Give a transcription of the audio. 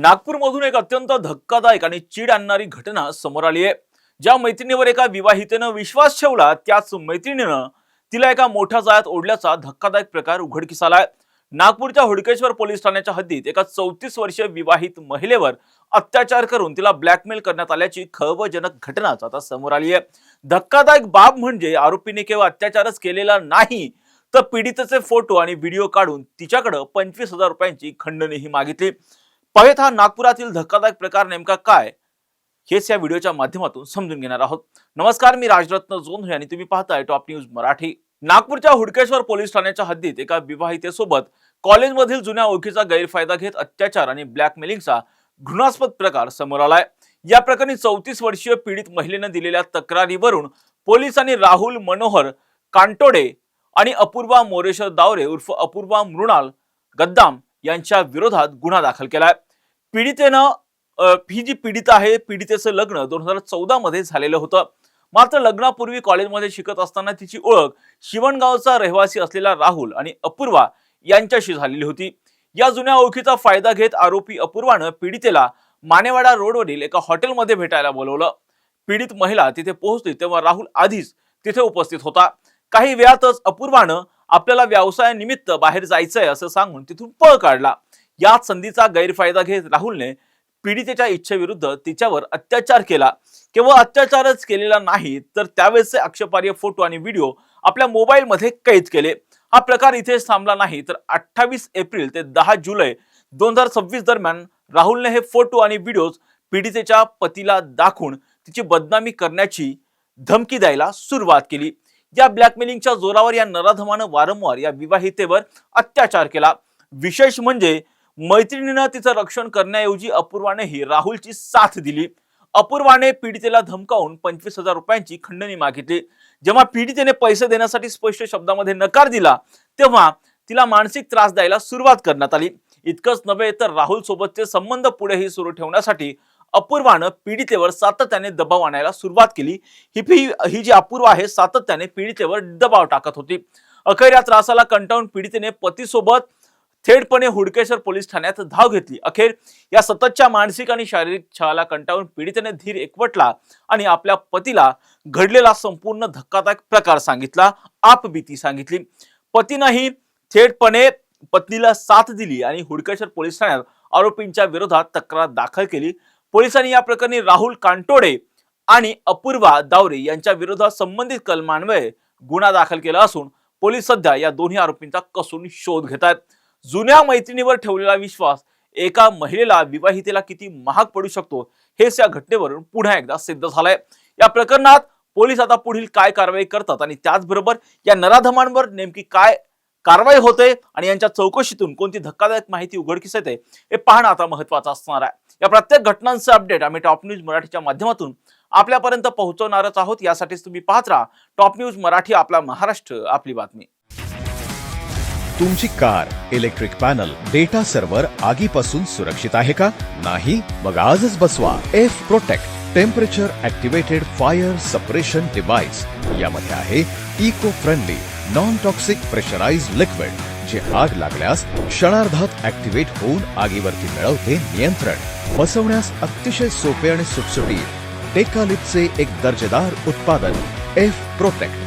नागपूरमधून एक अत्यंत धक्कादायक आणि चीड आणणारी घटना समोर आली आहे। ज्या मैत्रिणीवर एका विवाहितेनं विश्वास ठेवला त्याच मैत्रिणीनं तिला एका मोठ्या जाळ्यात ओढल्याचा धक्कादायक प्रकार उघडकीस आलाय। नागपूरच्या हुडकेश्वर पोलीस ठाण्याच्या हद्दीत एका 34 वर्षीय विवाहित महिलेवर अत्याचार करून तिला ब्लॅकमेल करण्यात आल्याची खळबळजनक घटना आता समोर आली आहे। धक्कादायक बाब म्हणजे आरोपीने केवळ अत्याचारच केलेला नाही तर पीडितेचे फोटो आणि व्हिडिओ काढून तिच्याकडे 25,000 रुपयांची खंडणीही मागितली। पाहूयात हा नागपुरातील धक्कादायक प्रकार नेमका काय हेच या व्हिडिओच्या माध्यमातून समजून घेणार आहोत। नमस्कार, मी राजरत्न जोंधळे आणि तुम्ही पाहताय टॉप न्यूज मराठी। नागपूरच्या हुडकेश्वर पोलीस ठाण्याच्या हद्दीत एका विवाहितेसोबत कॉलेजमधील जुन्या ओळखीचा गैरफायदा घेत अत्याचार आणि ब्लॅकमेलिंगचा घृणास्पद प्रकार समोर आलाय। या प्रकरणी 34 वर्षीय पीडित महिलेने दिलेल्या तक्रारीवरून पोलिसांनी राहुल मनोहर कांटोडे आणि अपूर्वा मोरेश्वर दावरे उर्फ अपूर्वा मृणाल गद्दाम यांच्या विरोधात गुन्हा दाखल केलाय। पीडितेनं ही जी पीडित आहे पीडितेचं लग्न 2014 मध्ये झालेलं होतं। मात्र लग्नापूर्वी कॉलेजमध्ये शिकत असताना तिची ओळख शिवणगावचा रहिवासी असलेला राहुल आणि अपूर्वा यांच्याशी झालेली होती। या जुन्या ओळखीचा फायदा घेत आरोपी अपूर्वानं पीडितेला मानेवाडा रोडवरील एका हॉटेलमध्ये भेटायला बोलवलं। पीडित महिला तिथे पोहोचली तेव्हा राहुल आधीच तिथे उपस्थित होता। काही वेळातच अपूर्वानं आपल्याला व्यवसायानिमित्त बाहेर जायचंय असं सांगून तिथून पळ काढला। याच संधीचा गैरफायदा घेत राहुलने पीडितेच्या इच्छेविरुद्ध तिच्यावर अत्याचार केला। केवळ अत्याचारच केलेला नाही तर त्यावेळेसचे आक्षेपार्ह फोटो आणि व्हिडिओ आपल्या मोबाईलमध्ये कैद केले। हा प्रकार इथेच थांबला नाही तर 28 एप्रिल ते 10 जुलै 2026 दरम्यान राहुलने हे फोटो आणि व्हिडिओ पीडितेच्या पतीला दाखवून तिची बदनामी करण्याची धमकी द्यायला सुरुवात केली। या ब्लॅकमेलिंगच्या जोरावर या नराधमानं वारंवार या विवाहितेवर अत्याचार केला। विशेष म्हणजे मैत्रिणीनं तिचं रक्षण करण्याऐवजी अपूर्वानेही राहुलची साथ दिली। अपूर्वाने पीडितेला धमकावून 25,000 रुपयांची खंडणी मागितली। जेव्हा पीडितेने पैसे देण्यासाठी स्पष्ट शब्दामध्ये नकार दिला तेव्हा तिला मानसिक त्रास द्यायला सुरुवात करण्यात आली। इतकंच नव्हे तर राहुल सोबतचे संबंध पुढेही सुरू ठेवण्यासाठी अपूर्वानं पीडितेवर सातत्याने दबाव आणायला सुरुवात केली। ही जी अपूर्वा आहे सातत्याने पीडितेवर दबाव टाकत होती। अखेर या त्रासाला कंटाळून पीडितेने पतीसोबत थेटपणे हुडकेश्वर पोलीस ठाण्यात धाव घेतली। अखेर या सततच्या मानसिक आणि शारीरिक छळाला कंटाळून पीडितेने धीर एकवटला आणि आपल्या पतीला घडलेला संपूर्ण धक्कादायक प्रकार सांगितला, आपबीती सांगितली। पतीनेही थेटपणे पत्नीला साथ दिली आणि हुडकेश्वर पोलीस ठाण्यात आरोपींच्या विरोधात तक्रार दाखल केली। पोलिसांनी या प्रकरणी राहुल कांटोडे आणि अपूर्वा दावरे यांच्या विरोधात संबंधित कलमान्वये गुन्हा दाखल केला असून पोलीस सध्या या दोन्ही आरोपींचा कसून शोध घेत आहेत। जुन्या मैत्रिणीवर ठेवलेला विश्वास एका महिलेला विवाहितेला किती महाग पडू शकतो हेच या घटनेवरून पुन्हा एकदा सिद्ध झालंय। या प्रकरणात पोलीस आता पुढील काय कारवाई करतात आणि त्याचबरोबर या नराधमांवर नेमकी काय कारवाई होते आणि यांच्या चौकशीतून कोणती धक्कादायक माहिती उघडकीस येते हे पाहणं आता महत्त्वाचं असणार आहे। या प्रत्येक घटनांचे अपडेट आम्ही टॉप न्यूज मराठीच्या माध्यमातून आपल्यापर्यंत पोहोचवणारच आहोत। यासाठीच तुम्ही पाहत राहा टॉप न्यूज मराठी, आपला महाराष्ट्र, आपली बातमी। तुमची car, electric panel, data server आगीपासून सुरक्षित आहे का? नाही? मग आजच बसवा F protect temperature activated fire suppression device. यामध्ये आहे eco friendly non toxic pressurised liquid जे आग लागल्यास क्षणार्धात ऍक्टिव्हेट होऊन आगीवरती मिळवते नियंत्रण। बसवण्यास अतिशय सोपे आणि सुटसुटीत टेकालिपचे एक दर्जेदार उत्पादन एफ प्रोटेक्ट।